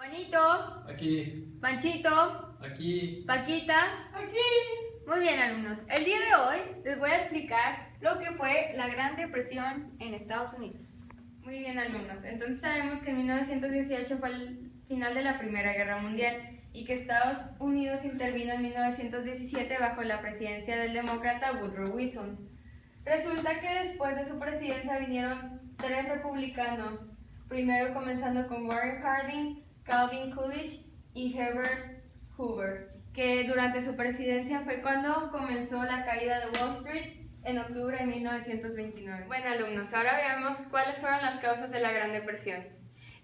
Juanito, Aquí, Panchito, aquí, Paquita. aquí. Muy bien, alumnos. El día de hoy les voy a explicar lo que fue la Gran Depresión en Estados Unidos. Muy bien, alumnos. Entonces sabemos que en 1918 fue el final de la Primera Guerra Mundial y que Estados Unidos intervino en 1917 bajo la presidencia del demócrata Woodrow Wilson. Resulta que después de su presidencia vinieron tres republicanos, primero comenzando con Warren Harding, Calvin Coolidge y Herbert Hoover, que durante su presidencia fue cuando comenzó la caída de Wall Street en octubre de 1929. Bueno, alumnos, ahora veamos cuáles fueron las causas de la Gran Depresión.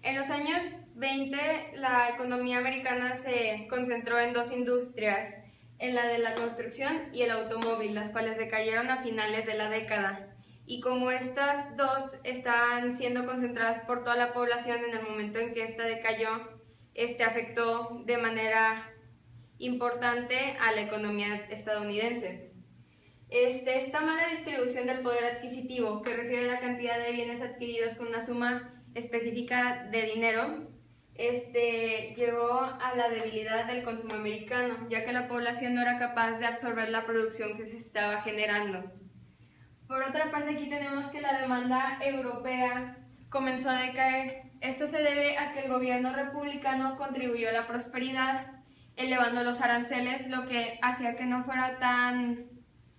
En los años 20, la economía americana se concentró en dos industrias, en la de la construcción y el automóvil, las cuales decayeron a finales de la década. Y como estas dos están siendo concentradas por toda la población, en el momento en que esta decayó, afectó de manera importante a la economía estadounidense. Esta mala distribución del poder adquisitivo, que refiere a la cantidad de bienes adquiridos con una suma específica de dinero, llevó a la debilidad del consumo americano, ya que la población no era capaz de absorber la producción que se estaba generando. Por otra parte, aquí tenemos que la demanda europea comenzó a decaer. Esto se debe a que el gobierno republicano contribuyó a la prosperidad, elevando los aranceles, lo que hacía que no fuera tan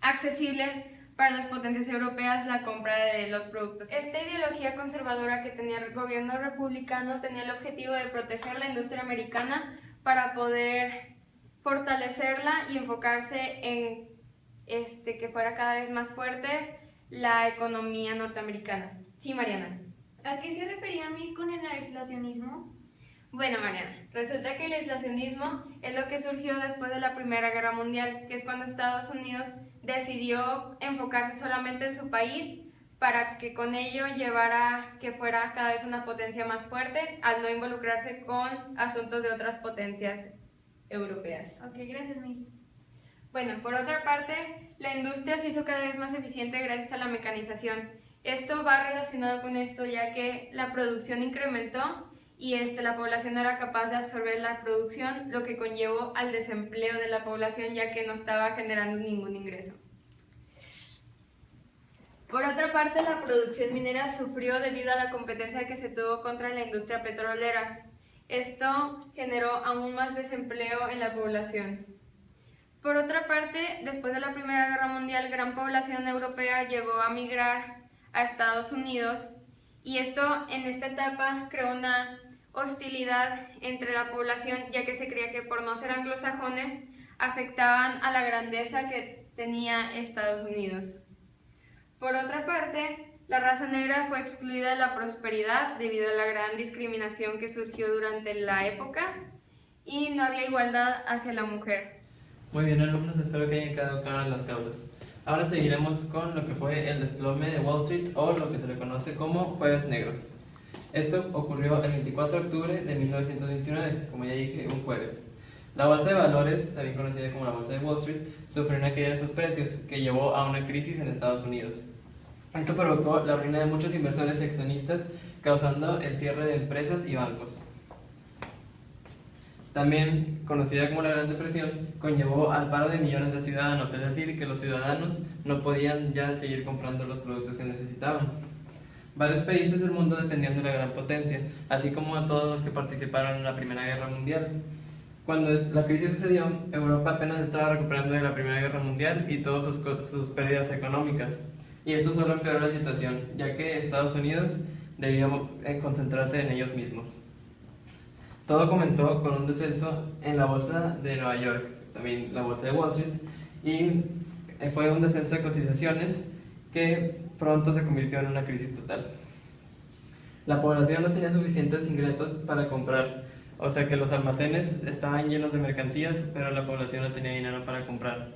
accesible para las potencias europeas la compra de los productos. Esta ideología conservadora que tenía el gobierno republicano tenía el objetivo de proteger la industria americana para poder fortalecerla y enfocarse en que fuera cada vez más fuerte la economía norteamericana. Sí, Mariana. ¿A qué se refería Miss con el aislacionismo? Bueno, Mariana, resulta que el aislacionismo es lo que surgió después de la Primera Guerra Mundial, que es cuando Estados Unidos decidió enfocarse solamente en su país para que con ello llevara que fuera cada vez una potencia más fuerte, al no involucrarse con asuntos de otras potencias europeas. Ok, gracias, Miss. Bueno, por otra parte, la industria se hizo cada vez más eficiente gracias a la mecanización. Esto va relacionado con esto, ya que la producción incrementó y la población no era capaz de absorber la producción, lo que conllevó al desempleo de la población, ya que no estaba generando ningún ingreso. Por otra parte, la producción minera sufrió debido a la competencia que se tuvo contra la industria petrolera. Esto generó aún más desempleo en la población. Por otra parte, después de la Primera Guerra Mundial, gran población europea llegó a migrar a Estados Unidos y esto en esta etapa creó una hostilidad entre la población, ya que se creía que por no ser anglosajones afectaban a la grandeza que tenía Estados Unidos. Por otra parte, la raza negra fue excluida de la prosperidad debido a la gran discriminación que surgió durante la época y no había igualdad hacia la mujer. Muy bien, alumnos, espero que hayan quedado claras las causas. Ahora seguiremos con lo que fue el desplome de Wall Street, o lo que se le conoce como Jueves Negro. Esto ocurrió el 24 de octubre de 1929, como ya dije, un jueves. La bolsa de valores, también conocida como la bolsa de Wall Street, sufrió una caída de sus precios que llevó a una crisis en Estados Unidos. Esto provocó la ruina de muchos inversores y accionistas, causando el cierre de empresas y bancos. También, conocida como la Gran Depresión, conllevó al paro de millones de ciudadanos, es decir, que los ciudadanos no podían ya seguir comprando los productos que necesitaban. Varios países del mundo dependían de la gran potencia, así como a todos los que participaron en la Primera Guerra Mundial. Cuando la crisis sucedió, Europa apenas estaba recuperando de la Primera Guerra Mundial y todas sus pérdidas económicas. Y esto solo empeoró la situación, ya que Estados Unidos debía concentrarse en ellos mismos. Todo comenzó con un descenso en la bolsa de Nueva York, también la bolsa de Wall Street, y fue un descenso de cotizaciones que pronto se convirtió en una crisis total. La población no tenía suficientes ingresos para comprar, o sea que los almacenes estaban llenos de mercancías, pero la población no tenía dinero para comprar.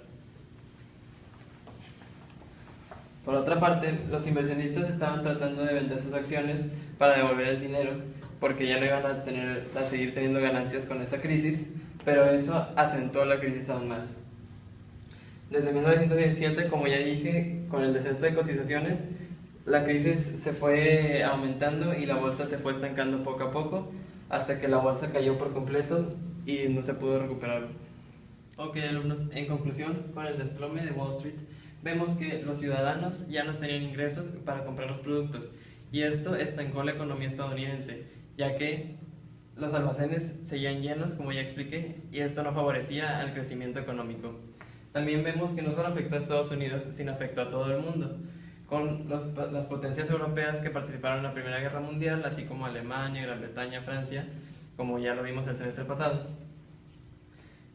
Por otra parte, los inversionistas estaban tratando de vender sus acciones para devolver el dinero, porque ya no iban a seguir teniendo ganancias con esa crisis, pero eso acentuó la crisis aún más. Desde 1917, como ya dije, con el descenso de cotizaciones, la crisis se fue aumentando y la bolsa se fue estancando poco a poco, hasta que la bolsa cayó por completo y no se pudo recuperar. Ok, alumnos, en conclusión, con el desplome de Wall Street, vemos que los ciudadanos ya no tenían ingresos para comprar los productos, y esto estancó la economía estadounidense, ya que los almacenes seguían llenos, como ya expliqué, y esto no favorecía al crecimiento económico. También vemos que no solo afectó a Estados Unidos, sino afectó a todo el mundo, con las potencias europeas que participaron en la Primera Guerra Mundial, así como Alemania, Gran Bretaña, Francia, como ya lo vimos el semestre pasado.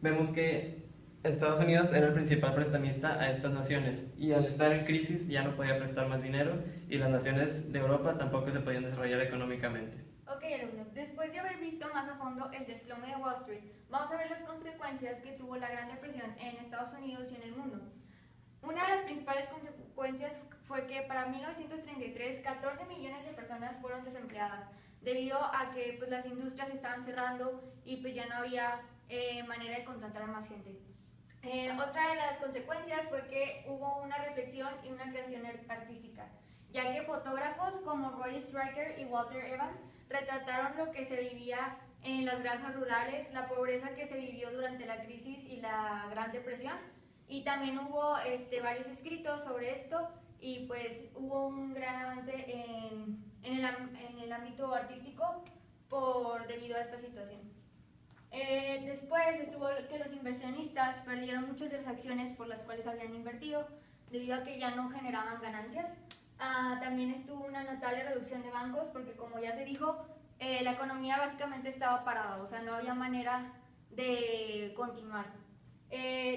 Vemos que Estados Unidos era el principal prestamista a estas naciones, y al estar en crisis ya no podía prestar más dinero, y las naciones de Europa tampoco se podían desarrollar económicamente. Ok, alumnos, después de haber visto más a fondo el desplome de Wall Street, vamos a ver las consecuencias que tuvo la Gran Depresión en Estados Unidos y en el mundo. Una de las principales consecuencias fue que para 1933 14 millones de personas fueron desempleadas debido a que pues, las industrias estaban cerrando y pues ya no había manera de contratar a más gente. Otra de las consecuencias fue que hubo una reflexión y una creación artística, ya que fotógrafos como Roy Stryker y Walter Evans retrataron lo que se vivía en las granjas rurales, la pobreza que se vivió durante la crisis y la Gran Depresión, y también hubo varios escritos sobre esto, y pues hubo un gran avance en el ámbito artístico debido a esta situación. Después estuvo que los inversionistas perdieron muchas de las acciones por las cuales habían invertido debido a que ya no generaban ganancias. También estuvo una notable reducción de bancos porque, como ya se dijo, la economía básicamente estaba parada, o sea, no había manera de continuar.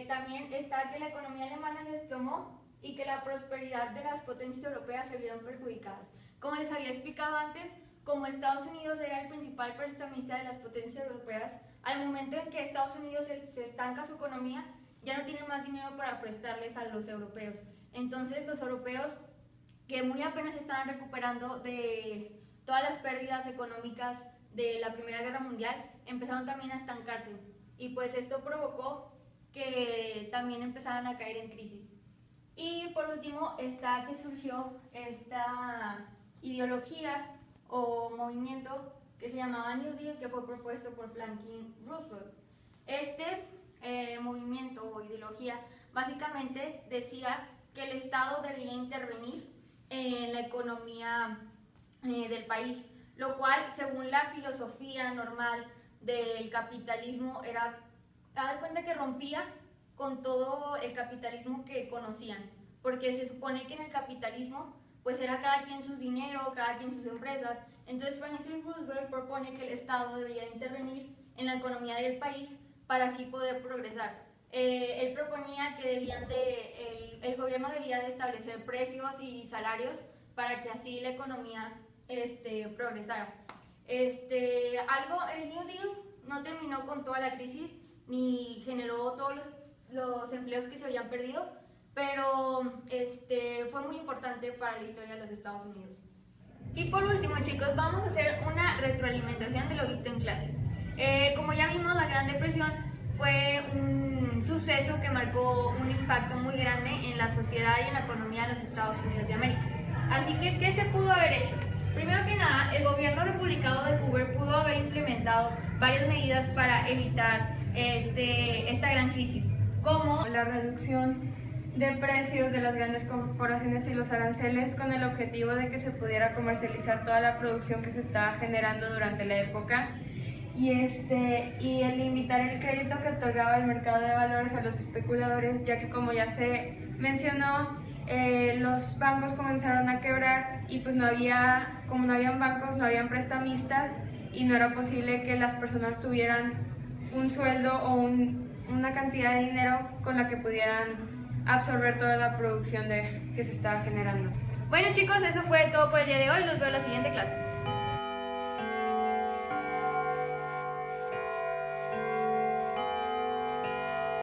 También está que la economía alemana se desplomó y que la prosperidad de las potencias europeas se vieron perjudicadas. Como les había explicado antes, como Estados Unidos era el principal prestamista de las potencias europeas, al momento en que Estados Unidos se estanca su economía, ya no tiene más dinero para prestarles a los europeos. Entonces los europeos, que muy apenas estaban recuperando de todas las pérdidas económicas de la Primera Guerra Mundial, empezaron también a estancarse, y pues esto provocó que también empezaran a caer en crisis. Y por último está que surgió esta ideología o movimiento que se llamaba New Deal, que fue propuesto por Franklin Roosevelt. Este movimiento o ideología básicamente decía que el Estado debía intervenir en la economía del país, lo cual, según la filosofía normal del capitalismo, era, haz de cuenta que rompía con todo el capitalismo que conocían, porque se supone que en el capitalismo pues era cada quien su dinero, cada quien sus empresas. Entonces Franklin Roosevelt propone que el Estado debía intervenir en la economía del país para así poder progresar. Él proponía que el gobierno debía de establecer precios y salarios para que así la economía progresara. El New Deal no terminó con toda la crisis ni generó todos los empleos que se habían perdido, pero fue muy importante para la historia de los Estados Unidos. Y por último, chicos, vamos a hacer una retroalimentación de lo visto en clase. Como ya vimos, la Gran Depresión fue un suceso que marcó un impacto muy grande en la sociedad y en la economía de los Estados Unidos de América. Así que, ¿qué se pudo haber hecho? Primero que nada, el gobierno republicano de Hoover pudo haber implementado varias medidas para evitar esta gran crisis, como la reducción de precios de las grandes corporaciones y los aranceles, con el objetivo de que se pudiera comercializar toda la producción que se estaba generando durante la época, y el limitar el crédito que otorgaba el mercado de valores a los especuladores, ya que, como ya se mencionó, los bancos comenzaron a quebrar y pues como no habían bancos, no habían prestamistas, y no era posible que las personas tuvieran un sueldo o una cantidad de dinero con la que pudieran absorber toda la producción que se estaba generando. Bueno, chicos, eso fue todo por el día de hoy. Los veo en la siguiente clase.